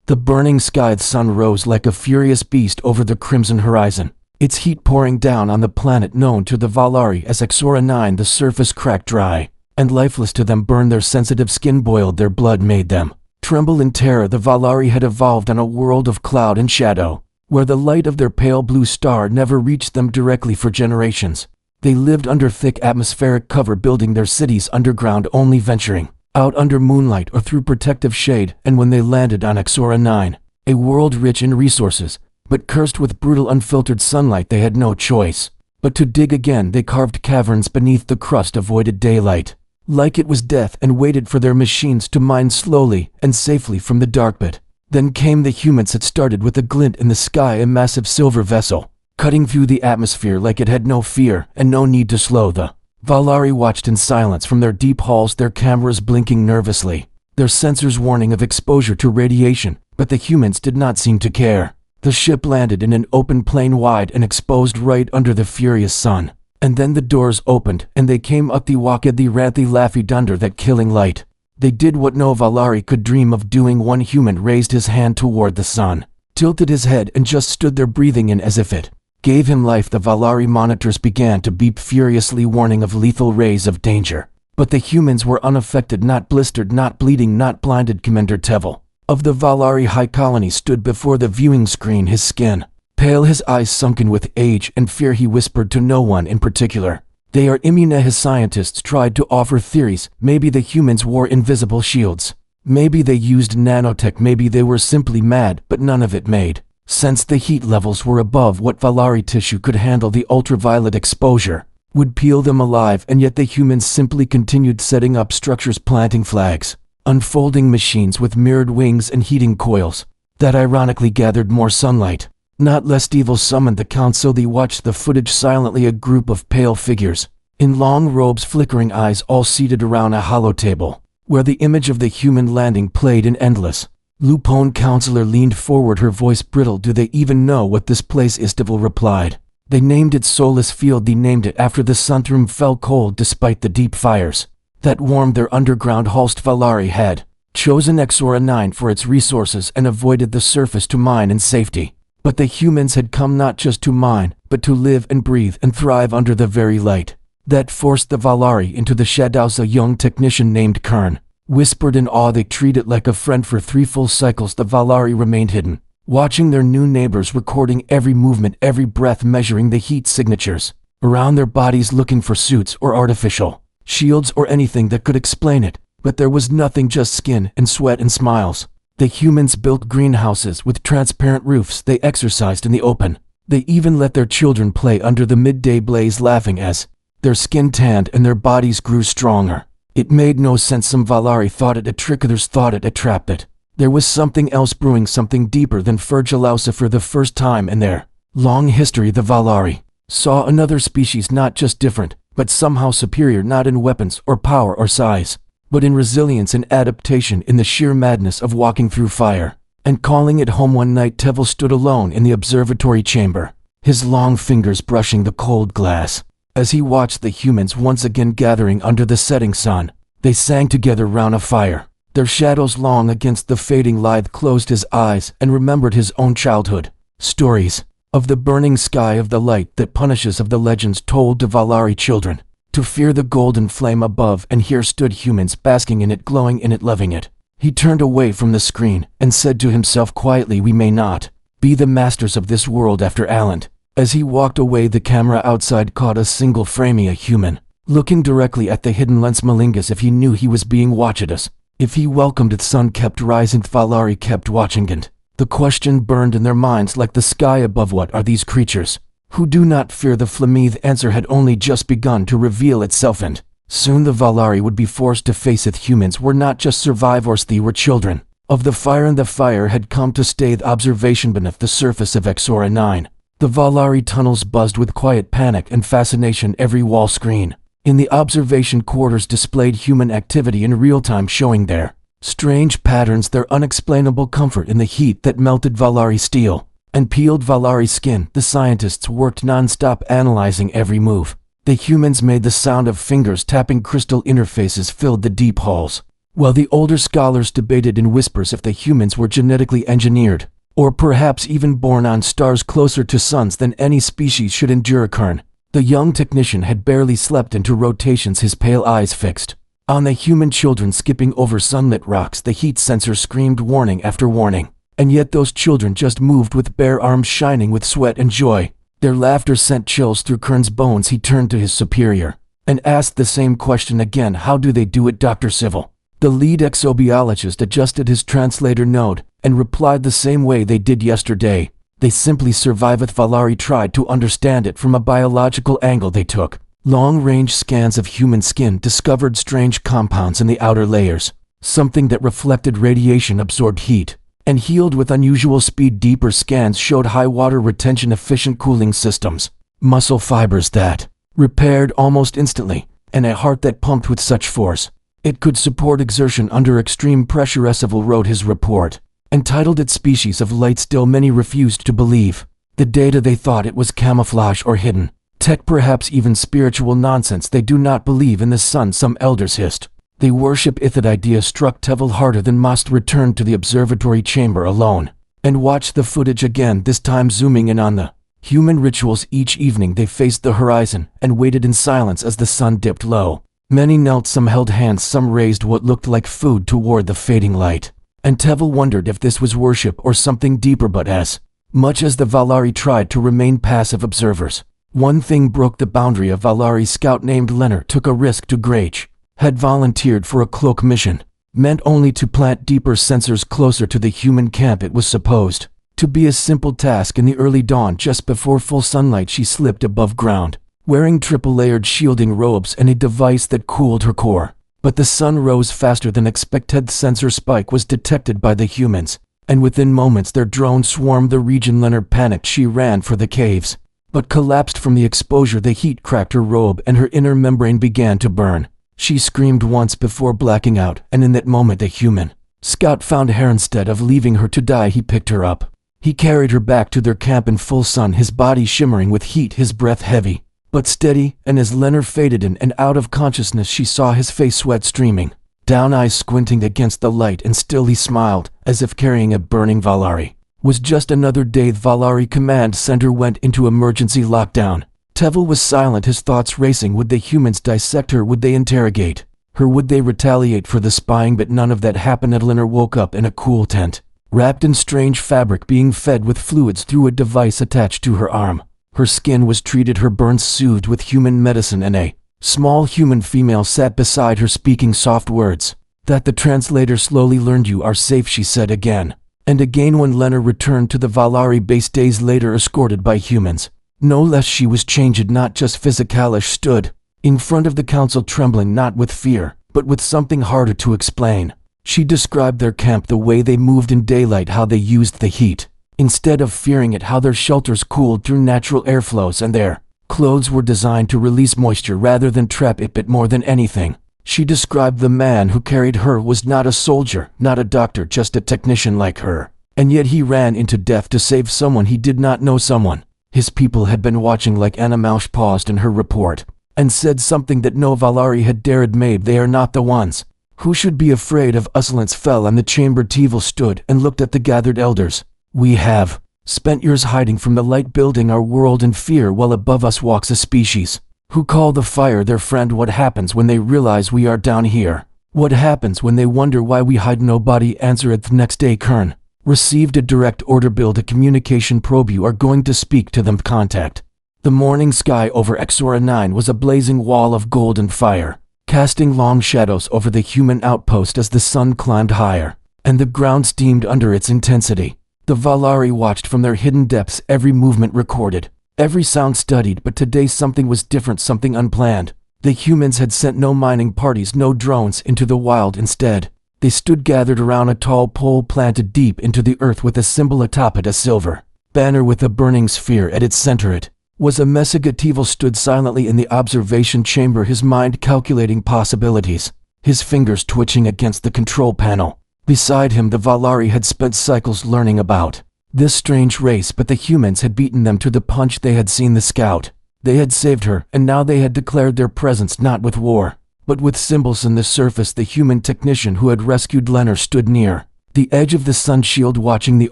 The burning sky sun rose like a furious beast over the crimson horizon, its heat pouring down on the planet known to the Valari as Exora 9. The surface cracked dry, and lifeless to them burned. Their sensitive skin boiled, their blood made them tremble in terror. The Valari had evolved on a world of cloud and shadow, where the light of their pale blue star never reached them directly for generations. They lived under thick atmospheric cover, building their cities underground, only venturing out under moonlight or through protective shade. And when they landed on Exora 9, a world rich in resources, but cursed with brutal unfiltered sunlight, they had no choice but to dig again. They carved caverns beneath the crust, avoided daylight like it was death, and waited for their machines to mine slowly and safely from the dark pit. Then came the humans. It started with a glint in the sky, a massive silver vessel, cutting through the atmosphere like it had no fear and no need to slow. The Valari watched in silence from their deep halls, their cameras blinking nervously, their sensors warning of exposure to radiation, but the humans did not seem to care. The ship landed in an open plain, wide and exposed, right under the furious sun. And then the doors opened, and they came up the walked the Ranthi Laffy under that killing light. They did what no Valari could dream of doing. One human raised his hand toward the sun, tilted his head, and just stood there, breathing in as if it gave him life. The Valari monitors began to beep furiously, warning of lethal rays of danger. But the humans were unaffected, not blistered, not bleeding, not blinded. Commander Tevel of the Valari High Colony stood before the viewing screen, his skin pale, his eyes sunken with age and fear. He whispered to no one in particular. They are immune. His scientists tried to offer theories. Maybe the humans wore invisible shields. Maybe they used nanotech. Maybe they were simply mad, but none of it made sense. The heat levels were above what Valari tissue could handle. The ultraviolet exposure would peel them alive, and yet the humans simply continued setting up structures, planting flags, unfolding machines with mirrored wings and heating coils that ironically gathered more sunlight. Not less evil summoned the council. They watched the footage silently, a group of pale figures in long robes, flickering eyes, all seated around a hollow table, where the image of the human landing played in endless. Lupone counselor leaned forward, her voice brittle. Do they even know what this place is? Tevel replied. They named it Soulless Field. They named it after the sunroom fell cold despite the deep fires that warmed their underground halls. Valari had chosen Exora 9 for its resources and avoided the surface to mine in safety. But the humans had come not just to mine, but to live and breathe and thrive under the very light that forced the Valari into the shadows. A young technician named Kern whispered in awe. They treated it like a friend for 3 full cycles. The Valari remained hidden, watching their new neighbors, recording every movement, every breath, measuring the heat signatures around their bodies, looking for suits or artificial shields or anything that could explain it. But there was nothing, just skin and sweat and smiles. The humans built greenhouses with transparent roofs. They exercised in the open. They even let their children play under the midday blaze, laughing as their skin tanned and their bodies grew stronger. It made no sense. Some Valari thought it a trick, others thought it a trap. But there was something else brewing, something deeper than Fergalausa. For the first time in their long history, the Valari saw another species, not just different, but somehow superior, not in weapons or power or size, but in resilience and adaptation, in the sheer madness of walking through fire and calling it home. One night Tevel stood alone in the observatory chamber, his long fingers brushing the cold glass. As he watched the humans once again gathering under the setting sun, they sang together round a fire, their shadows long against the fading light. Closed his eyes and remembered his own childhood stories of the burning sky, of the light that punishes, of the legends told to Valari children to fear the golden flame above. And here stood humans basking in it, glowing in it, loving it. He turned away from the screen and said to himself quietly, we may not be the masters of this world after Alan. As he walked away, the camera outside caught a single frame, a human looking directly at the hidden lens, Malingus, if he knew he was being watched, us. If he welcomed it. Sun kept rising. Valari kept watching, and the question burned in their minds like the sky above. What are these creatures who do not fear? The Flamith answer had only just begun to reveal itself, and soon the Valari would be forced to face it. Humans were not just survivors, they were children of the fire, and the fire had come to stay. The observation beneath the surface of Exora 9. The Valari tunnels buzzed with quiet panic and fascination. Every wall screen in the observation quarters displayed human activity in real time, showing their strange patterns, their unexplainable comfort in the heat that melted Valari steel and peeled Valari skin. The scientists worked non-stop, analyzing every move. The humans made the sound of fingers tapping. Crystal interfaces filled the deep halls while the older scholars debated in whispers if the humans were genetically engineered, or perhaps even born on stars closer to suns than any species should endure. Kern, the young technician, had barely slept into rotations, his pale eyes fixed on the human children skipping over sunlit rocks. The heat sensor screamed warning after warning, and yet those children just moved with bare arms shining with sweat and joy. Their laughter sent chills through Kern's bones. He turned to his superior and asked the same question again. How do they do it, Dr. Civil? The lead exobiologist adjusted his translator node and replied the same way they did yesterday. They simply survive it. Valari tried to understand it from a biological angle. They took long-range scans of human skin, discovered strange compounds in the outer layers, something that reflected radiation-absorbed heat, and healed with unusual speed. Deeper scans showed high water retention, efficient cooling systems, muscle fibers that repaired almost instantly, and a heart that pumped with such force it could support exertion under extreme pressure. Civil wrote his report and titled it Species of Light. Still many refused to believe the data. They thought it was camouflage or hidden tech, perhaps even spiritual nonsense. They do not believe in the sun, some elders hissed. They worship it. That idea struck Tevel harder than most. Returned to the observatory chamber alone and watched the footage again, this time zooming in on the human rituals. Each evening they faced the horizon and waited in silence as the sun dipped low. Many knelt, some held hands, some raised what looked like food toward the fading light. And Tevel wondered if this was worship or something deeper. But as much as the Valari tried to remain passive observers, one thing broke the boundary. A Valari scout named Leonard took a risk. To Grage had volunteered for a cloak mission, meant only to plant deeper sensors closer to the human camp. It was supposed to be a simple task. In the early dawn, just before full sunlight, she slipped above ground, wearing triple-layered shielding robes and a device that cooled her core. But the sun rose faster than expected. Sensor spike was detected by the humans, and within moments their drone swarmed the region. Leonard panicked. She ran for the caves, but collapsed from the exposure. The heat cracked her robe and her inner membrane began to burn. She screamed once before blacking out, and in that moment the human scout found her. Instead of leaving her to die, he picked her up. He carried her back to their camp in full sun, his body shimmering with heat, his breath heavy but steady. And as Leonard faded in and out of consciousness, she saw his face, sweat streaming down, eyes squinting against the light, and still he smiled, as if carrying a burning. Valari was just another day. The Valari command center went into emergency lockdown. Tevel was silent, his thoughts racing. Would the humans dissect her? Would they interrogate her? Would they retaliate for the spying? But none of that happened. Leonard woke up in a cool tent, wrapped in strange fabric, being fed with fluids through a device attached to her arm. Her skin was treated, her burns soothed with human medicine, and a small human female sat beside her, speaking soft words that the translator slowly learned. You are safe, she said again and again. When Leonard returned to the Valari base days later, escorted by humans, no less, she was changed, not just physicalish, stood in front of the council, trembling not with fear, but with something harder to explain. She described their camp, the way they moved in daylight, how they used the heat instead of fearing it, how their shelters cooled through natural airflows, and their clothes were designed to release moisture rather than trap it. But more than anything, she described the man who carried her was not a soldier, not a doctor, just a technician like her. And yet he ran into death to save someone he did not know, someone his people had been watching. Like Anna Mausch paused in her report and said something that no Valari had dared. Maybe they are not the ones who should be afraid of us. Silence fell on the chamber. Tevel stood and looked at the gathered elders. We have spent years hiding from the light, building our world in fear, while above us walks a species who call the fire their friend. What happens when they realize we are down here? What happens when they wonder why we hide? Nobody answered. The next day, Kern received a direct order: build a communication probe. You are going to speak to them. Contact. The morning sky over Exora 9 was a blazing wall of golden fire, casting long shadows over the human outpost as the sun climbed higher, and the ground steamed under its intensity. The Valari watched from their hidden depths, every movement recorded, every sound studied. But today something was different, something unplanned. The humans had sent no mining parties, no drones into the wild. Instead, they stood gathered around a tall pole planted deep into the earth with a symbol atop it, a silver banner with a burning sphere at its center. It was a Messiga. Tevel stood silently in the observation chamber, his mind calculating possibilities, his fingers twitching against the control panel. Beside him, the Valari had spent cycles learning about this strange race, but the humans had beaten them to the punch. They had seen the scout, they had saved her, and now they had declared their presence not with war, but with symbols in the surface. The human technician who had rescued Leonard stood near the edge of the sun shield, watching the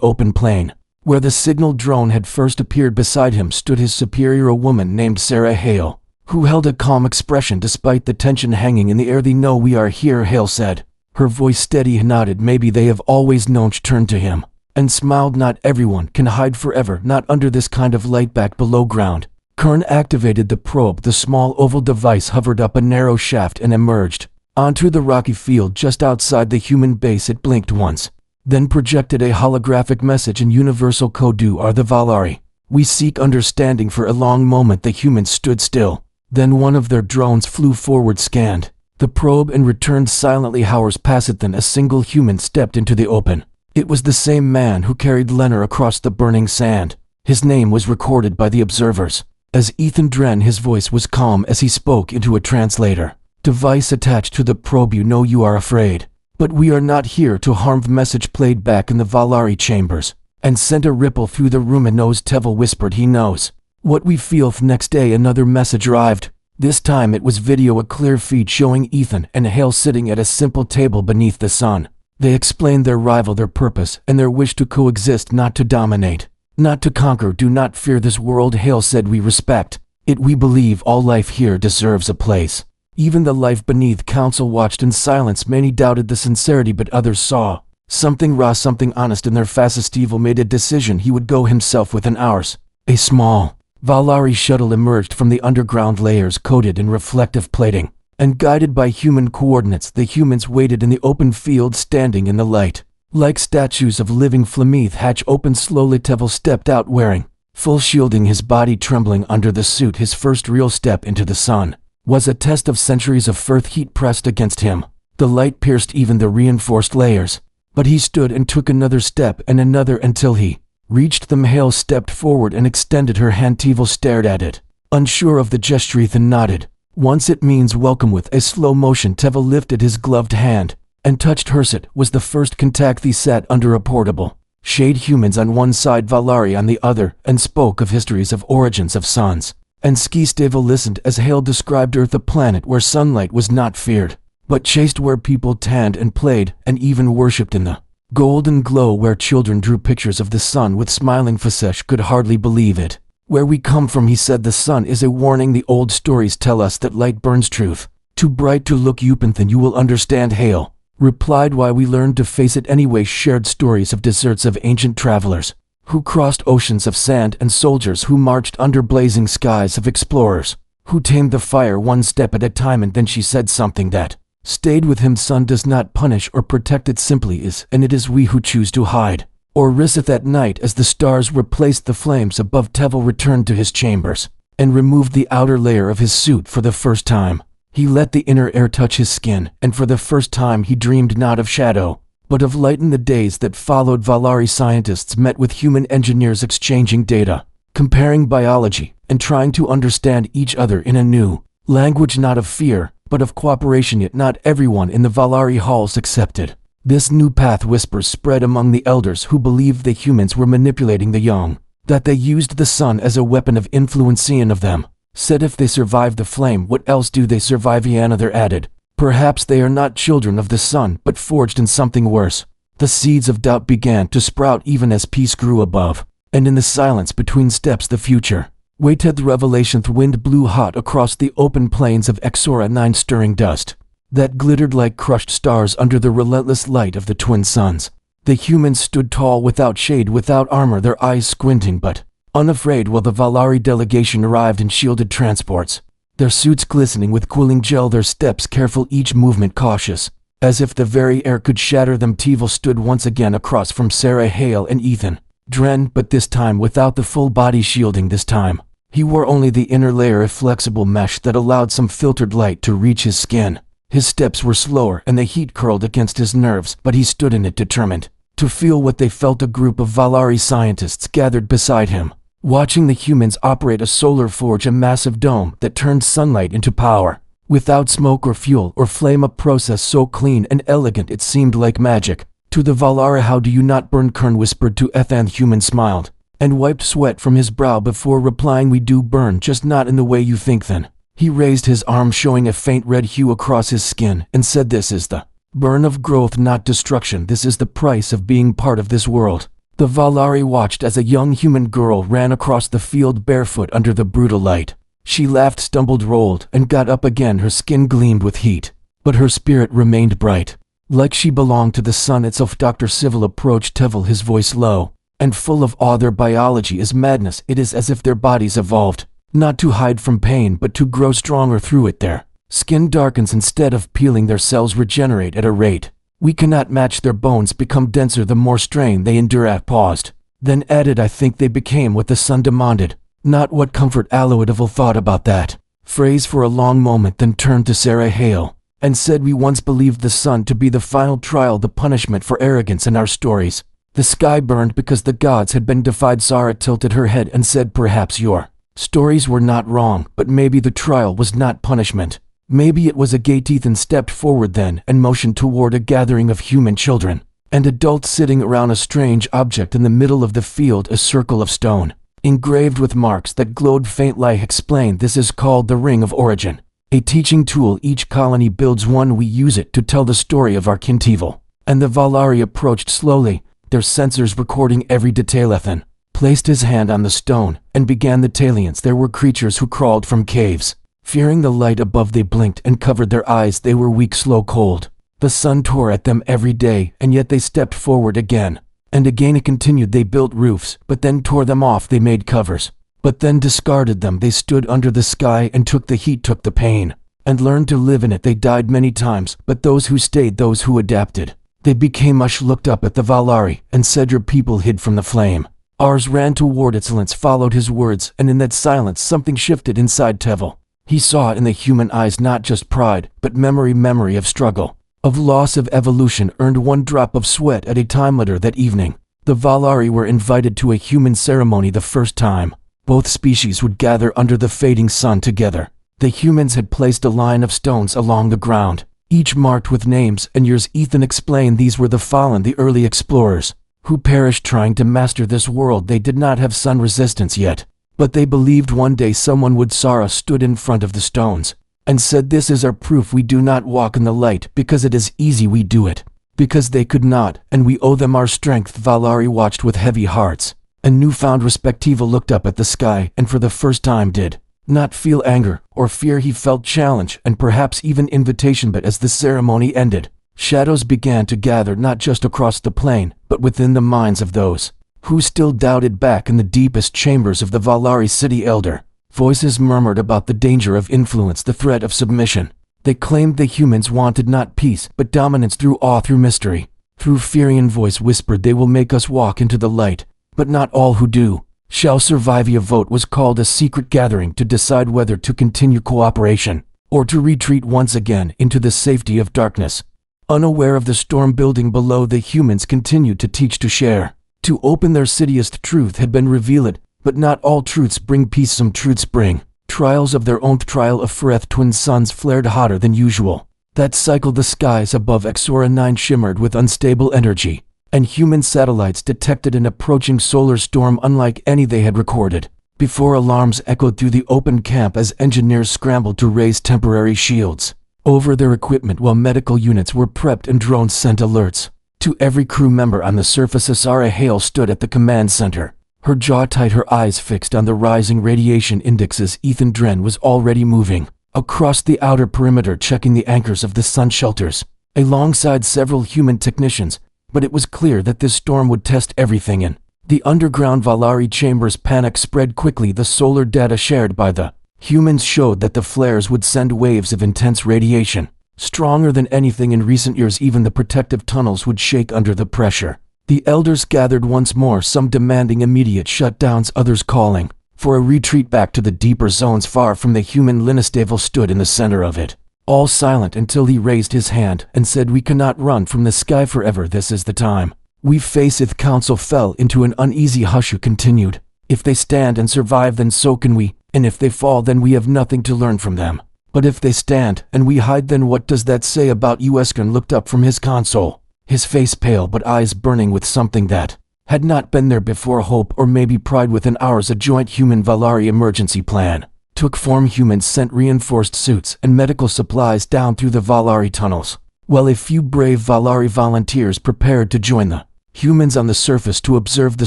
open plain. Where the signal drone had first appeared, beside him stood his superior, a woman named Sarah Hale, who held a calm expression despite the tension hanging in the air. "They know we are here," Hale said. Her voice steady. He nodded. "Maybe they have always known." She turned to him and smiled. "Not everyone can hide forever, not under this kind of light." Back below ground, Kern activated the probe. The small oval device hovered up a narrow shaft and emerged onto the rocky field just outside the human base. It blinked once, then projected a holographic message in universal code. "You are the Valari. We seek understanding." For a long moment the humans stood still. Then one of their drones flew forward, scanned the probe, and returned silently. Hours passed. Then a single human stepped into the open. It was the same man who carried Leonard across the burning sand. His name was recorded by the observers as Ethan Dren. His voice was calm as he spoke into a translator device attached to the probe. "You know you are afraid, but we are not here to harm." The message played back in the Valari chambers and sent a ripple through the room. "And knows," Tevel whispered. "He knows what we feel." The next day another message arrived. This time it was video, a clear feed showing Ethan and Hale sitting at a simple table beneath the sun. They explained their rival, their purpose, and their wish to coexist, not to dominate, not to conquer. "Do not fear this world," Hale said. "We respect it. We believe all life here deserves a place." Even the life beneath. Council watched in silence. Many doubted the sincerity, but others saw something raw, something honest in their facets. Evil made a decision. He would go himself within hours. A small Valari shuttle emerged from the underground layers, coated in reflective plating and guided by human coordinates. The humans waited in the open field, standing in the light like statues of living. Flamith hatch opened slowly. Tevel stepped out, wearing full shielding, his body trembling under the suit. His first real step into the sun was a test of centuries of earth heat pressed against him. The light pierced even the reinforced layers, but he stood and took another step and another until he reached them. Hale stepped forward and extended her hand. Tevel stared at it, unsure of the gesture. Ethan nodded. "Once it means welcome." With a slow motion, Tevel lifted his gloved hand and touched hers. It was the first contact. They sat under a portable shade, humans on one side, Valari on the other, and spoke of histories, of origins, of suns and skis. Tevel listened as Hale described Earth, a planet where sunlight was not feared but chased, where people tanned and played and even worshipped in the golden glow, where children drew pictures of the sun with smiling faces. Could hardly believe it. "Where we come from," he said, "the sun is a warning. The old stories tell us that light burns truth too bright to look upon. Then you will understand," Hale replied. "Why we learned to face it anyway." Shared stories of deserts, of ancient travelers who crossed oceans of sand, and soldiers who marched under blazing skies, of explorers who tamed the fire one step at a time. And then she said something that stayed with him. "Sun does not punish or protect, it simply is, and it is we who choose to hide or risk." That night, as the stars replaced the flames above, Tevel returned to his chambers and removed the outer layer of his suit. For the first time, he let the inner air touch his skin, and for the first time he dreamed not of shadow, but of light. In the days that followed, Valari scientists met with human engineers, exchanging data, comparing biology, and trying to understand each other in a new language, not of fear, but of cooperation. Yet not everyone in the Valari halls accepted this new path. Whispers spread among the elders, who believed the humans were manipulating the young, that they used the sun as a weapon of influence. Ian of them said, "If they survive the flame, what else do they survive?" Another added, "Perhaps they are not children of the sun, but forged in something worse." The seeds of doubt began to sprout even as peace grew above, and in the silence between steps the future waited. The revelation. The wind blew hot across the open plains of Exora 9, stirring dust that glittered like crushed stars under the relentless light of the twin suns. The humans stood tall, without shade, without armor, their eyes squinting but unafraid, while the Valari delegation arrived in shielded transports, their suits glistening with cooling gel, their steps careful, each movement cautious, as if the very air could shatter them. Tevel stood once again across from Sarah, Hale, and Ethan Dren, but this time without the full body shielding. This time he wore only the inner layer, a flexible mesh that allowed some filtered light to reach his skin. His steps were slower and the heat curled against his nerves, but he stood in it, determined to feel what they felt. A group of Valari scientists gathered beside him, watching the humans operate a solar forge, a massive dome that turned sunlight into power, without smoke or fuel or flame, a process so clean and elegant it seemed like magic. To the Valari, "How do you not burn?" Kern whispered to Ethan. Human smiled and wiped sweat from his brow before replying, "We do burn, just not in the way you think." Then He raised his arm, showing a faint red hue across his skin, and said, "This is the burn of growth, not destruction. This is the price of being part of this world." The Valari watched as a young human girl ran across the field barefoot under the brutal light. She laughed, stumbled, rolled, and got up again. Her skin gleamed with heat, but her spirit remained bright, like she belonged to the sun itself. Dr. Civil approached Tevel, his voice low and full of awe. "Their biology is madness. It is as if their bodies evolved, not to hide from pain, but to grow stronger through it. Their skin darkens instead of peeling. Their cells regenerate at a rate we cannot match. Their bones become denser the more strain they endure." I paused, then added, "I think they became what the sun demanded, not what comfort." Aloidevil thought about that phrase for a long moment, then turned to Sarah Hale and said, "We once believed the sun to be the final trial, the punishment for arrogance in our stories. The sky burned because the gods had been defied." Sarah tilted her head and said, "Perhaps your stories were not wrong, but maybe the trial was not punishment. Maybe it was a gate." Ethan stepped forward then and motioned toward a gathering of human children and adults sitting around a strange object in the middle of the field, a circle of stone, engraved with marks that glowed faintly. Explained, "This is called the Ring of Origin, a teaching tool. Each colony builds one. We use it to tell the story of our Kintival." And the Valari approached slowly, their sensors recording every detail. Ethan placed his hand on the stone and began the talions. There were creatures who crawled from caves, fearing the light above. They blinked and covered their eyes. They were weak, slow, cold. The sun tore at them every day, and yet they stepped forward again and again. It continued. They built roofs, but then tore them off. They made covers, but then discarded them. They stood under the sky and took the heat, took the pain, and learned to live in it. They died many times, but those who stayed, those who adapted, they became much. Looked up at the Valari and said, "Your people hid from the flame. Ours ran toward it." Silence followed his words, and in that silence something shifted inside Tevel. He saw it in the human eyes, not just pride, but memory of struggle, of loss, of evolution, earned one drop of sweat at a time. Later that evening, the Valari were invited to a human ceremony. The first time both species would gather under the fading sun together. The humans had placed a line of stones along the ground, each marked with names and years. Ethan explained, "These were the fallen, the early explorers, who perished trying to master this world. They did not have sun resistance yet, but they believed one day someone would." Sarah stood in front of the stones and said, "This is our proof. We do not walk in the light because it is easy. We do it because they could not, and we owe them our strength." Valari watched with heavy hearts and newfound respect. Tiva looked up at the sky and for the first time did not feel anger or fear. He felt challenge and perhaps even invitation. But as the ceremony ended, shadows began to gather, not just across the plain, but within the minds of those who still doubted. Back in the deepest chambers of the Valari city, elder voices murmured about the danger of influence, the threat of submission. They claimed the humans wanted not peace, but dominance, through awe, through mystery, through fear. An voice whispered, "They will make us walk into the light, but not all who do shall survive." A vote was called, a secret gathering to decide whether to continue cooperation or to retreat once again into the safety of darkness. Unaware of the storm building below, the humans continued to teach, to share, to open their city's truth had been revealed, but not all truths bring peace. Some truths bring trials of their own. Trial of Fereth. Twin suns flared hotter than usual. That cycle, the skies above Exora 9 shimmered with unstable energy, and human satellites detected an approaching solar storm unlike any they had recorded before. Alarms echoed through the open camp as engineers scrambled to raise temporary shields over their equipment while medical units were prepped and drones sent alerts to every crew member on the surface. Sarah Hale stood at the command center, her jaw tight, her eyes fixed on the rising radiation indexes. Ethan Dren was already moving across the outer perimeter, checking the anchors of the sun shelters, alongside several human technicians. But it was clear that this storm would test everything in the underground Valari chambers. Panic spread quickly. The solar data shared by the humans showed that the flares would send waves of intense radiation, stronger than anything in recent years. Even the protective tunnels would shake under the pressure. The elders gathered once more, some demanding immediate shutdowns, others calling for a retreat back to the deeper zones far from the human. Linestavel stood in the center of it, all silent until he raised his hand and said, "We cannot run from the sky forever. This is the time we face it." Council fell into an uneasy hush. Who continued, "If they stand and survive, then so can we, and if they fall, then we have nothing to learn from them. But if they stand and we hide, then what does that say about you?" Eskern looked up from his console, his face pale but eyes burning with something that had not been there before, hope or maybe pride. Within hours, a joint human Valari emergency plan took form. Humans sent reinforced suits and medical supplies down through the Valari tunnels, while a few brave Valari volunteers prepared to join the humans on the surface to observe the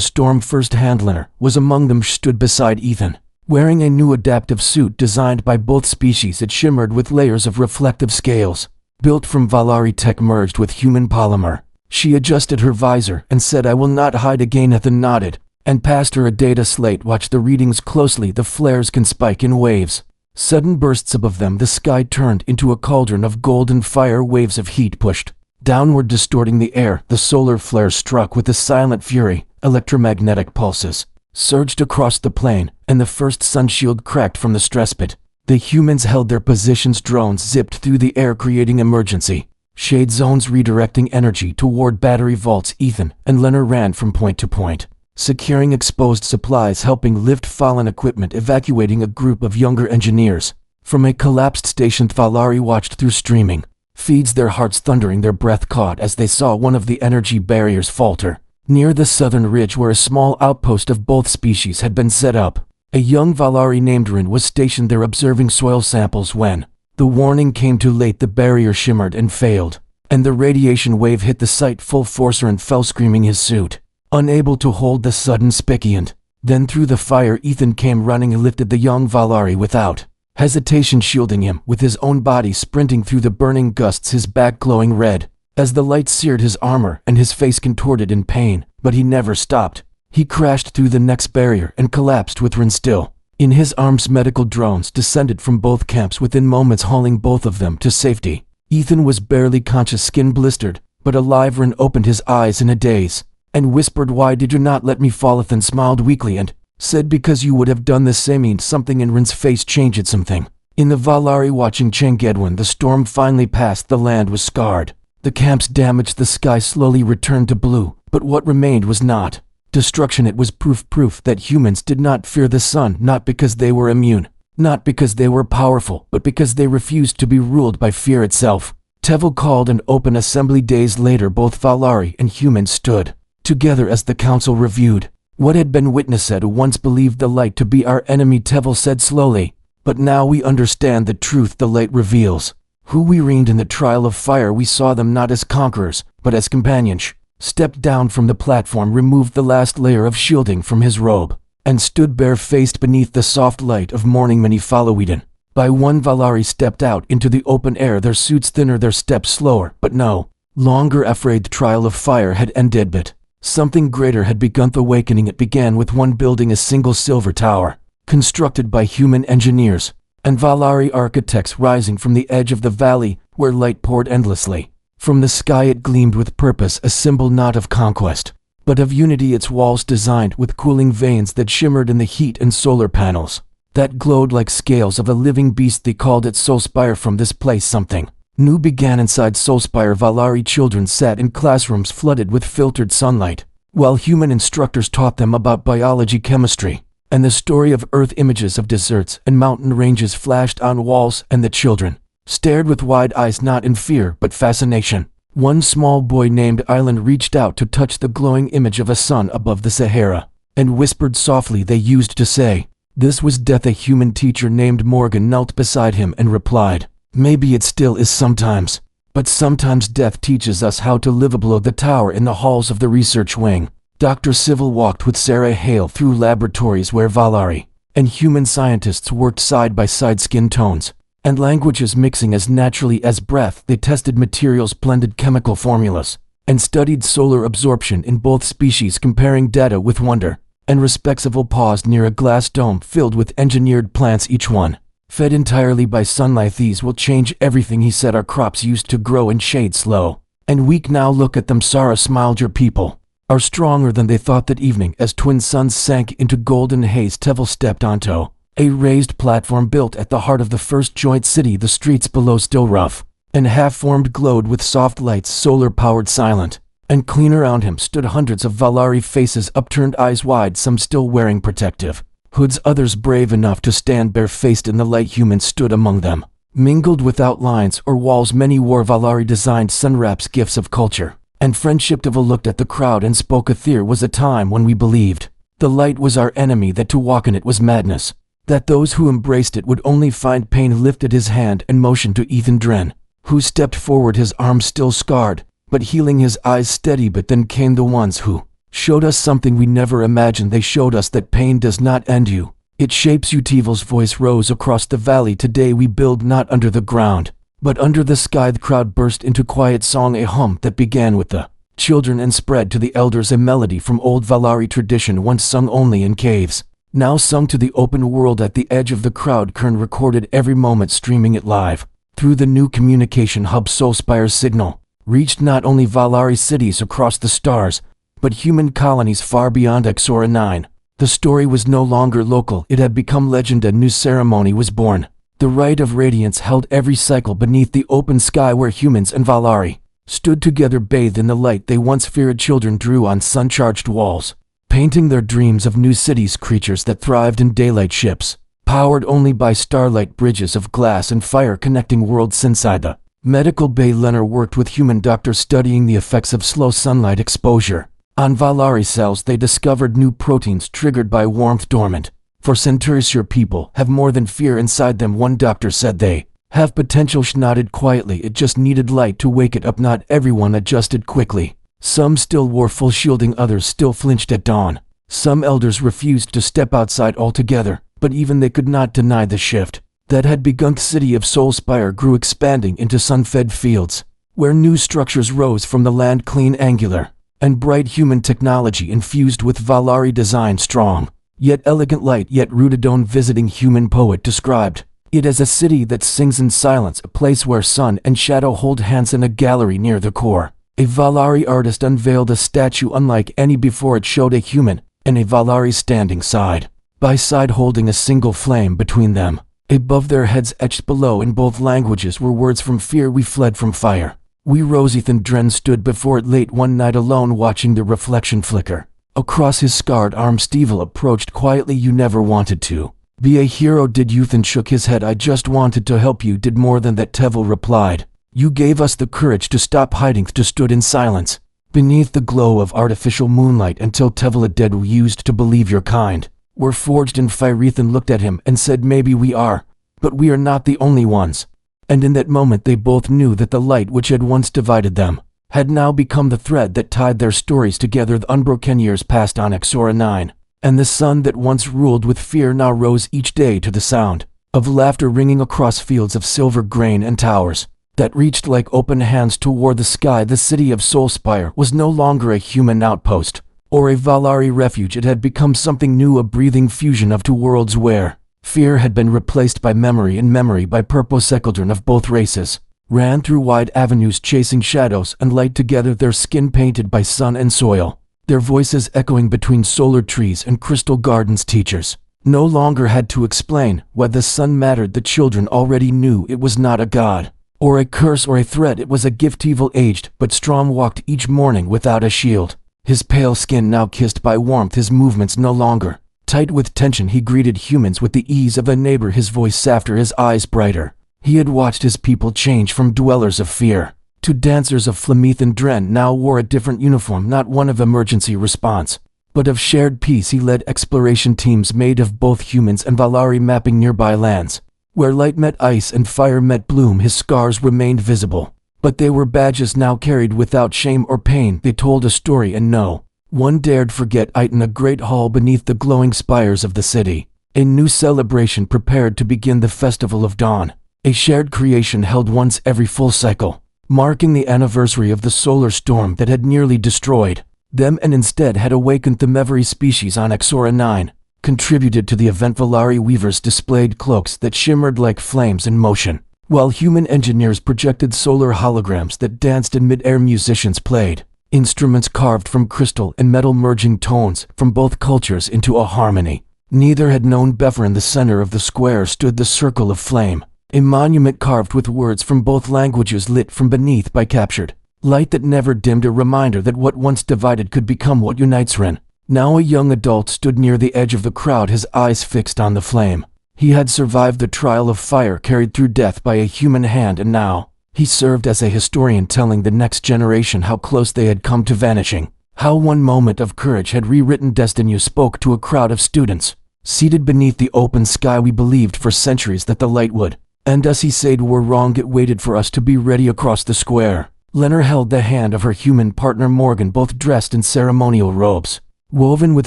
storm firsthand. Leonard was among them. Stood beside Ethan, wearing a new adaptive suit designed by both species. It shimmered with layers of reflective scales, built from Valari tech merged with human polymer. She adjusted her visor and said, "I will not hide again." Ethan nodded and passed her a data slate. "Watch the readings closely. The flares can spike in waves." Sudden bursts above them. The sky turned into a cauldron of golden fire. Waves of heat pushed downward, distorting the air. The solar flares struck with a silent fury. Electromagnetic pulses surged across the plain, and the first sun shield cracked from the stress pit. The humans held their positions. Drones zipped through the air, creating emergency shade zones, redirecting energy toward battery vaults. Ethan and Leonard ran from point to point, securing exposed supplies, helping lift fallen equipment, evacuating a group of younger engineers from a collapsed station. Valari watched through streaming feeds, their hearts thundering, their breath caught as they saw one of the energy barriers falter near the southern ridge where a small outpost of both species had been set up. A young Valari named Rin was stationed there, observing soil samples. When the warning came too late, the barrier shimmered and failed, and the radiation wave hit the site full force. Rin fell screaming, his suit unable to hold the sudden spicient. Then through the fire Ethan came running and lifted the young Valari without hesitation, shielding him with his own body, sprinting through the burning gusts, his back glowing red as the light seared his armor and his face contorted in pain. But he never stopped. He crashed through the next barrier and collapsed with Rin still in his arms. Medical drones descended from both camps within moments, hauling both of them to safety. Ethan was barely conscious, skin blistered, but alive. Rin opened his eyes in a daze and whispered, "Why did you not let me fall?" Ethan smiled weakly and said, "Because you would have done the same." And something in Rin's face changed. Something in the Valari watching Changed. When the storm finally passed, the land was scarred. The camps damaged. The sky slowly returned to blue, but what remained was not destruction. It was proof that humans did not fear the sun, not because they were immune, not because they were powerful, but because they refused to be ruled by fear itself. Tevel called an open assembly. Days later, both Valari and humans stood together as the council reviewed what had been witnessed. "Had once believed the light to be our enemy," Tevel said slowly, "but now we understand the truth the light reveals. Who we reigned in the trial of fire. We saw them not as conquerors, but as companions." Stepped down from the platform, removed the last layer of shielding from his robe, and stood bare-faced beneath the soft light of morning. Many followed Eden. By one, Valari stepped out into the open air, their suits thinner, their steps slower, but no longer afraid. The trial of fire had ended, but something greater had begun. The awakening, it began with one building, a single silver tower, constructed by human engineers and Valari architects, rising from the edge of the valley where light poured endlessly. From the sky it gleamed with purpose, a symbol not of conquest, but of unity. Its walls designed with cooling veins that shimmered in the heat, and solar panels that glowed like scales of a living beast. They called it Soulspire. From this place something new began inside Soulspire. Valari children sat in classrooms flooded with filtered sunlight, while human instructors taught them about biology, chemistry, and the story of Earth. Images of deserts and mountain ranges flashed on walls, and the children stared with wide eyes, not in fear but fascination. One small boy named Island reached out to touch the glowing image of a sun above the Sahara, and whispered softly, "They used to say this was death." A human teacher named Morgan knelt beside him and replied, "Maybe it still is sometimes, but sometimes death teaches us how to live." Below the tower, in the halls of the research wing, Dr. Civil walked with Sarah Hale through laboratories where Valari and human scientists worked side by side, skin tones and languages mixing as naturally as breath. They tested materials, blended chemical formulas, and studied solar absorption in both species, comparing data with wonder and respect. Civil paused near a glass dome filled with engineered plants, each one fed entirely by sunlight. "These will change everything," he said. "Our crops used to grow in shade, slow and weak. Now look at them." Sarah smiled. "Your people are stronger than they thought." That evening, as twin suns sank into golden haze, Tevel stepped onto a raised platform built at the heart of the first joint city. The streets below, still rough and half-formed, glowed with soft lights, solar-powered, silent and clean. Around him stood hundreds of Valari faces, upturned, eyes wide, some still wearing protective hoods, others brave enough to stand bare-faced in the light. Humans stood among them, mingled without lines or walls. Many wore Valari-designed sunwraps, gifts of culture and friendship. Tevel looked at the crowd and spoke. "There was a time when we believed the light was our enemy, that to walk in it was madness. that those who embraced it would only find pain. Lifted his hand and motioned to Ethan Dren, who stepped forward, his arm still scarred, but healing, his eyes steady. But then came the ones who showed us something we never imagined. They showed us that pain does not end you. It shapes you. Tevil's voice rose across the valley. Today we build not under the ground, but under the sky. The crowd burst into quiet song, a hum that began with the children and spread to the elders, a melody from old Valari tradition, once sung only in caves, now sung to the open world. At the edge of the crowd, Kern recorded every moment, streaming it live through the new communication hub. Soulspire's signal reached not only Valari cities across the stars, but human colonies far beyond Exora 9. The story was no longer local, it had become legend. A new ceremony was born. The Rite of Radiance held every cycle beneath the open sky, where humans and Valari stood together, bathed in the light they once feared. Children drew on sun-charged walls, painting their dreams of new cities, creatures that thrived in daylight, ships powered only by starlight, bridges of glass and fire connecting worlds. Inside the medical bay, Leonard worked with human doctors, studying the effects of slow sunlight exposure on Valari cells. They discovered new proteins triggered by warmth, dormant for centuries. Your people have more than fear inside them, one doctor said. They have potential. She nodded quietly. It just needed light to wake it up. Not everyone adjusted quickly. Some still wore full shielding, others still flinched at dawn. Some elders refused to step outside altogether, but even they could not deny the shift that had begun. The city of Soulspire grew, expanding into sun-fed fields, where new structures rose from the land, clean, angular, and bright, human technology infused with Valari design. Strong, yet elegant, light, yet rooted. On visiting human poet described it as a city that sings in silence, a place where sun and shadow hold hands. In a gallery near the core, a Valari artist unveiled a statue unlike any before. It showed a human and a Valari standing side by side, holding a single flame between them. Above their heads, etched below in both languages, were words: from fear we fled, from fire we rose. Ethan Dren stood before it late one night, alone, watching the reflection flicker across his scarred arm. Stevel approached quietly. You never wanted to be a hero, did you? Ethan shook his head. I just wanted to help you. Did more than that, Tevel replied. You gave us the courage to stop hiding, to stood in silence beneath the glow of artificial moonlight until Tevel dead. We used to believe your kind were forged in fire. Ethan looked at him and said, maybe we are, but we are not the only ones. And in that moment they both knew that the light which had once divided them had now become the thread that tied their stories together. The unbroken years passed on Exora 9, and the sun that once ruled with fear now rose each day to the sound of laughter ringing across fields of silver grain and towers that reached like open hands toward the sky. The city of Soulspire was no longer a human outpost or a Valari refuge. It had become something new, a breathing fusion of two worlds, where fear had been replaced by memory, and memory by purpose. Children of both races ran through wide avenues, chasing shadows and light together, their skin painted by sun and soil, their voices echoing between solar trees and crystal gardens. Teachers no longer had to explain why the sun mattered. The children already knew it was not a god or a curse or a threat. It was a gift. Evil, aged but strong, walked each morning without a shield, his pale skin now kissed by warmth, his movements no longer tight with tension. He greeted humans with the ease of a neighbor, his voice softer, his eyes brighter. He had watched his people change from dwellers of fear to dancers of Flameth, and Dren now wore a different uniform, not one of emergency response, but of shared peace. He led exploration teams made of both humans and Valari, mapping nearby lands where light met ice and fire met bloom. His scars remained visible, but they were badges now carried without shame or pain. They told a story, and no one dared forget it. In a great hall beneath the glowing spires of the city, a new celebration prepared to begin, the Festival of Dawn, a shared creation held once every full cycle, marking the anniversary of the solar storm that had nearly destroyed them and instead had awakened them. Every species on Exora 9 contributed to the event. Valari weavers displayed cloaks that shimmered like flames in motion, while human engineers projected solar holograms that danced in mid-air. Musicians played instruments carved from crystal and metal, merging tones from both cultures into a harmony neither had known before. In the center of the square stood the Circle of Flame, a monument carved with words from both languages, lit from beneath by captured light that never dimmed, a reminder that what once divided could become what unites. Ren, now a young adult, stood near the edge of the crowd, his eyes fixed on the flame. He had survived the trial of fire, carried through death by a human hand, and now he served as a historian, telling the next generation how close they had come to vanishing, how one moment of courage had rewritten destiny. Spoke to a crowd of students Seated beneath the open sky, we believed for centuries that the light would end us. He said we're wrong, it waited for us to be ready across the square. Lenore held the hand of her human partner Morgan, both dressed in ceremonial robes. Woven with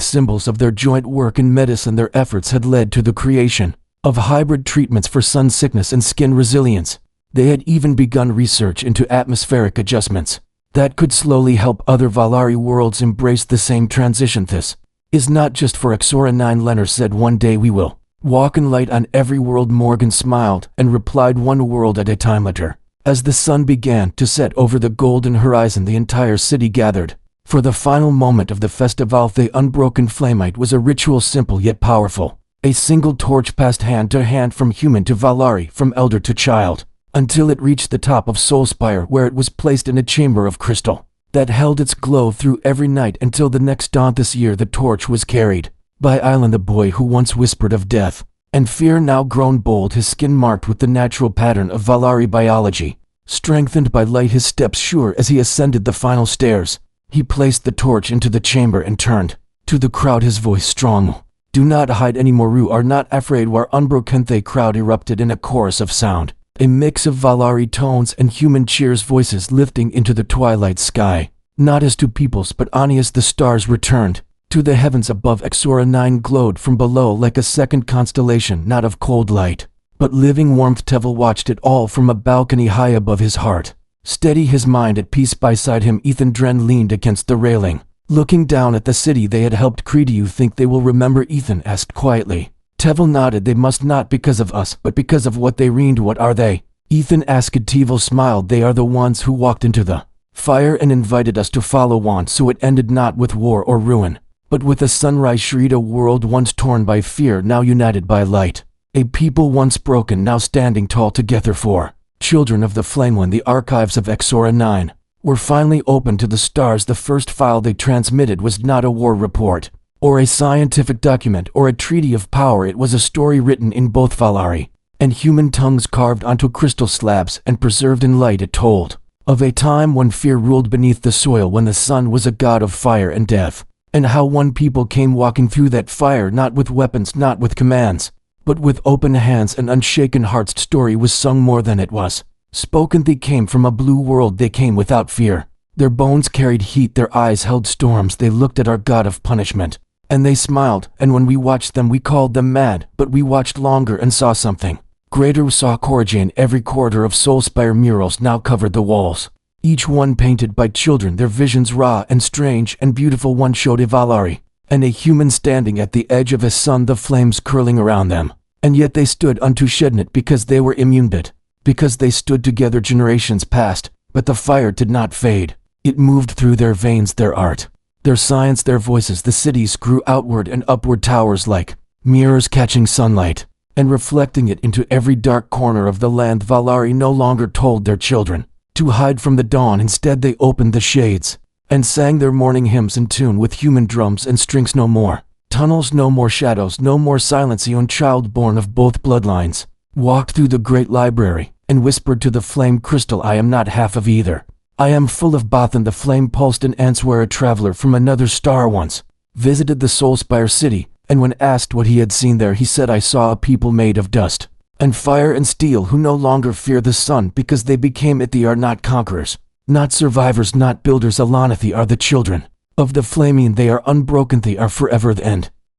symbols of their joint work in medicine, their efforts had led to the creation of hybrid treatments for sun sickness and skin resilience. They had even begun research into atmospheric adjustments that could slowly help other Valari worlds embrace the same transition. This is not just for Exora 9, Lenore said. One day we will walk in light on every world. Morgan smiled and replied, one world at a time. Later, as the sun began to set over the golden horizon, the entire city gathered for the final moment of the festival. The unbroken flamite was a ritual, simple yet powerful. A single torch passed hand to hand from human to Valari, from elder to child, until it reached the top of Soulspire, where it was placed in a chamber of crystal that held its glow through every night until the next dawn. This year the torch was carried by Island, the boy who once whispered of death and fear, now grown bold, his skin marked with the natural pattern of Valari biology, strengthened by light, his steps sure as he ascended the final stairs. He placed the torch into the chamber and turned to the crowd, his voice strong. Do not hide anymore, you are not afraid. War unbroken. The crowd erupted in a chorus of sound, a mix of Valari tones and human cheers, voices lifting into the twilight sky. Not as two peoples, but Ani, as the stars returned to the heavens above. Exora 9 glowed from below like a second constellation, not of cold light, but living warmth. Tevel watched it all from a balcony high above his heart, steady, his mind at peace. Beside him, Ethan Dren leaned against the railing, looking down at the city they had helped create. Do you think they will remember? Ethan asked quietly. Tevel nodded. They must, not because of us, but because of what they reigned. What are they? Ethan asked. Tevel smiled. They are the ones who walked into the fire and invited us to follow on, so it ended not with war or ruin, but with a sunrise. Shreed, a world once torn by fear, now united by light. A people once broken, now standing tall together. For children of the Flame, when the archives of Exora 9 were finally opened to the stars, the first file they transmitted was not a war report, or a scientific document, or a treaty of power. It was a story written in both Valari and human tongues, carved onto crystal slabs and preserved in light. It told of a time when fear ruled beneath the soil, when the sun was a god of fire and death, and how one people came walking through that fire, not with weapons, not with commands, but with open hands and unshaken hearts. Story was sung more than it was spoken. They came from a blue world. They came without fear. Their bones carried heat, their eyes held storms. They looked at our god of punishment, and they smiled. And when we watched them, we called them mad, but we watched longer and saw something greater. We saw Corrigan. In every corridor of Soulspire, murals now covered the walls, each one painted by children, their visions raw and strange and beautiful. One showed a Valari and a human standing at the edge of a sun, the flames curling around them, and yet they stood unto Shednet because they were immune to it, because they stood together. Generations passed, but the fire did not fade. It moved through their veins, their art, their science, their voices. The cities grew outward and upward, towers like mirrors catching sunlight and reflecting it into every dark corner of the land. Valari no longer told their children to hide from the dawn. Instead, they opened the shades and sang their morning hymns in tune with human drums and strings. No more tunnels, no more shadows, no more silence. Yon, child born of both bloodlines, walked through the great library and whispered to the flame crystal, I am not half of either. I am full of both. And the flame pulsed in answer. A traveler from another star once visited the Soulspire city, and when asked what he had seen there, he said, I saw a people made of dust and fire and steel, who no longer fear the sun because they became it. They are not conquerors, not survivors, not builders. Alanathi are the children of the flaming. They are unbroken. They are forever the end.